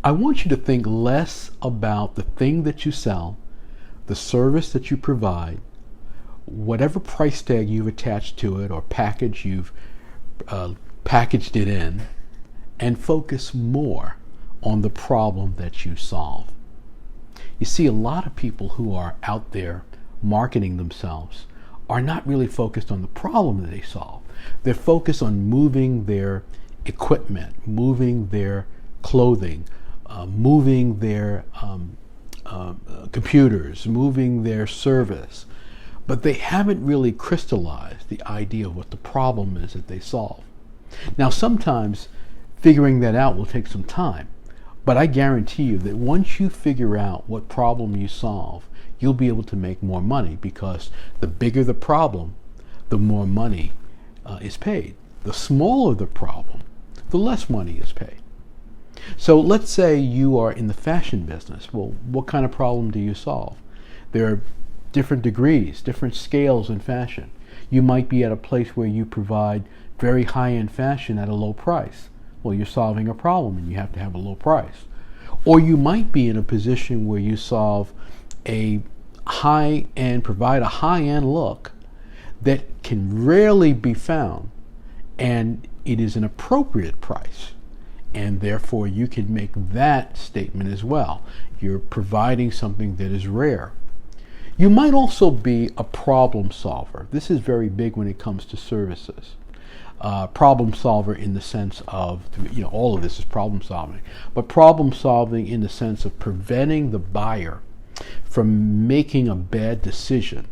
I want you to think less about the thing that you sell, the service that you provide, whatever price tag you've attached to it or package you've packaged it in, and focus more on the problem that you solve. You see, a lot of people who are out there marketing themselves are not really focused on the problem that they solve. They're focused on moving their equipment, moving their clothing, moving their computers, moving their service. But they haven't really crystallized the idea of what the problem is that they solve. Now, sometimes figuring that out will take some time, but I guarantee you that once you figure out what problem you solve, you'll be able to make more money, because the bigger the problem, the more money is paid. The smaller the problem, the less money is paid. So let's say you are in the fashion business. Well, what kind of problem do you solve? There are different degrees, different scales in fashion. You might be at a place where you provide very high-end fashion at a low price. Well, you're solving a problem and you have to have a low price. Or you might be in a position where you solve a high-end, provide a high-end look that can rarely be found, and it is an appropriate price. And therefore you can make that statement as well. You're providing something that is rare. You might also be a problem solver. This is very big when it comes to services. Problem solver in the sense of, all of this is problem solving, but problem solving in the sense of preventing the buyer from making a bad decision.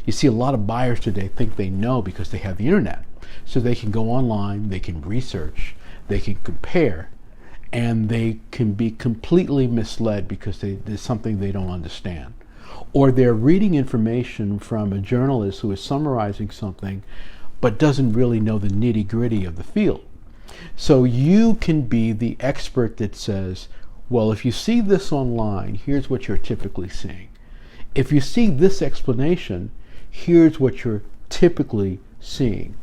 You see, a lot of buyers today think they know because they have the internet. So they can go online, they can research, they can compare, and they can be completely misled because there's something they don't understand. Or they're reading information from a journalist who is summarizing something but doesn't really know the nitty-gritty of the field. So you can be the expert that says, well, if you see this online, here's what you're typically seeing. If you see this explanation, here's what you're typically seeing.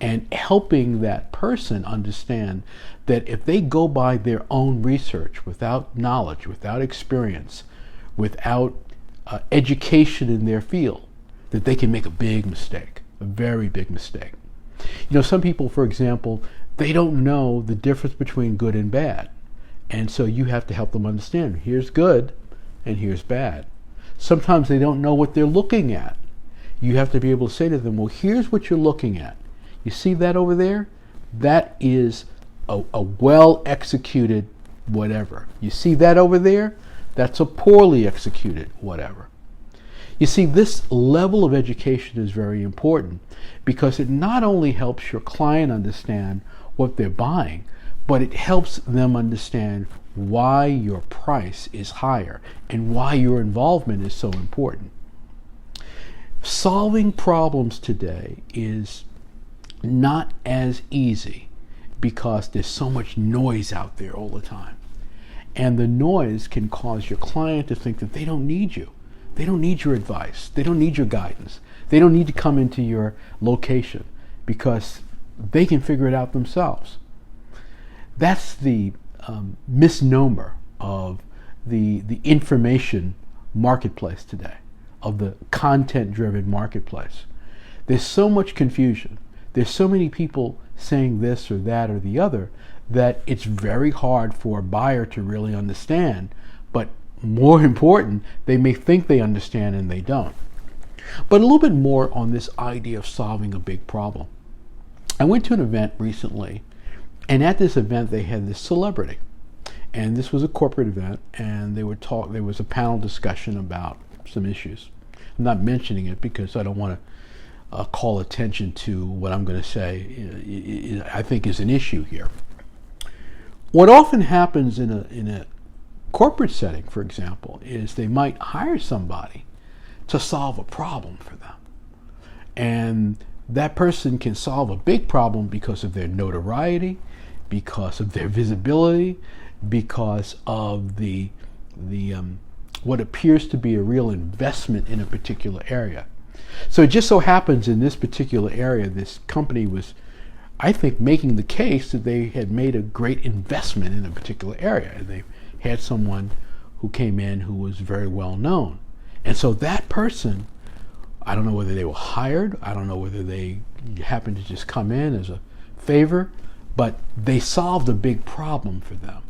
And helping that person understand that if they go by their own research without knowledge, without experience, without education in their field, that they can make a big mistake, a very big mistake. Some people, for example, they don't know the difference between good and bad. And so you have to help them understand, here's good and here's bad. Sometimes they don't know what they're looking at. You have to be able to say to them, well, here's what you're looking at. You see that over there? That is a well-executed whatever. You see that over there? That's a poorly executed whatever. You see, this level of education is very important because it not only helps your client understand what they're buying, but it helps them understand why your price is higher and why your involvement is so important. Solving problems today is not as easy because there's so much noise out there all the time. And the noise can cause your client to think that they don't need you. They don't need your advice. They don't need your guidance. They don't need to come into your location because they can figure it out themselves. That's the misnomer of the information marketplace today, of the content-driven marketplace. There's so much confusion. There's so many people saying this or that or the other that it's very hard for a buyer to really understand. But more important, they may think they understand and they don't. But a little bit more on this idea of solving a big problem. I went to an event recently, and at this event they had this celebrity. And this was a corporate event, and there was a panel discussion about some issues. I'm not mentioning it because I don't want to call attention to what I'm going to say I think is an issue here. What often happens in a corporate setting, for example, is they might hire somebody to solve a problem for them. And that person can solve a big problem because of their notoriety, because of their visibility, because of the what appears to be a real investment in a particular area. So it just so happens in this particular area, this company was I think, making the case that they had made a great investment in a particular area. They had someone who came in who was very well known. And so that person, I don't know whether they were hired, I don't know whether they happened to just come in as a favor, but they solved a big problem for them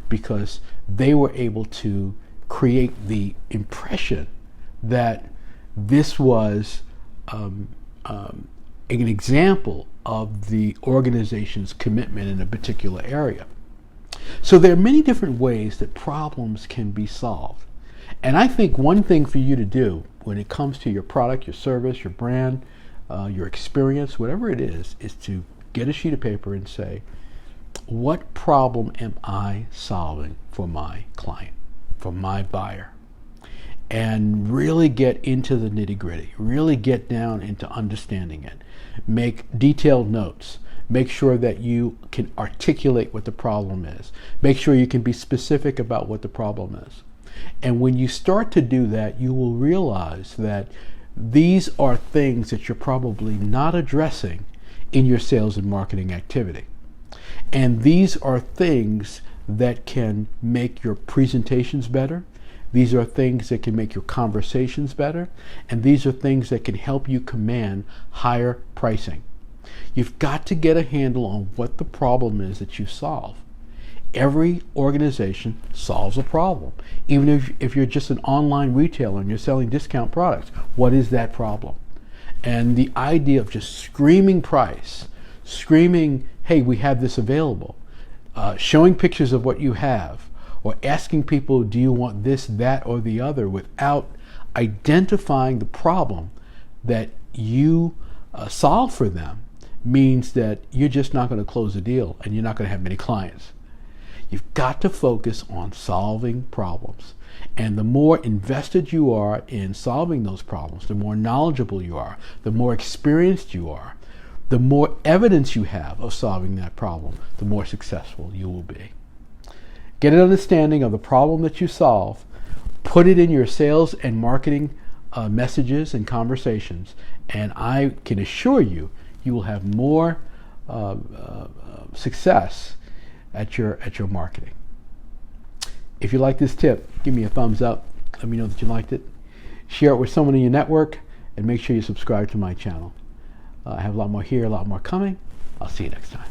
because they were able to create the impression that this was an example of the organization's commitment in a particular area. So there are many different ways that problems can be solved. And I think one thing for you to do when it comes to your product, your service, your brand, your experience, whatever it is to get a sheet of paper and say, what problem am I solving for my client, for my buyer? And really get into the nitty-gritty, really get down into understanding it. Make detailed notes. Make sure that you can articulate what the problem is. Make sure you can be specific about what the problem is. And when you start to do that, you will realize that these are things that you're probably not addressing in your sales and marketing activity. And these are things that can make your presentations better. These are things that can make your conversations better. And these are things that can help you command higher pricing. You've got to get a handle on what the problem is that you solve. Every organization solves a problem. Even if you're just an online retailer and you're selling discount products, what is that problem? And the idea of just screaming price, screaming, hey, we have this available, showing pictures of what you have, or asking people, do you want this, that, or the other, without identifying the problem that you solve for them, means that you're just not going to close a deal and you're not going to have many clients. You've got to focus on solving problems. And the more invested you are in solving those problems, the more knowledgeable you are, the more experienced you are, the more evidence you have of solving that problem, the more successful you will be. Get an understanding of the problem that you solve, put it in your sales and marketing messages and conversations, and I can assure you, you will have more success at your marketing. If you like this tip, give me a thumbs up. Let me know that you liked it. Share it with someone in your network, and make sure you subscribe to my channel. I have a lot more here, a lot more coming. I'll see you next time.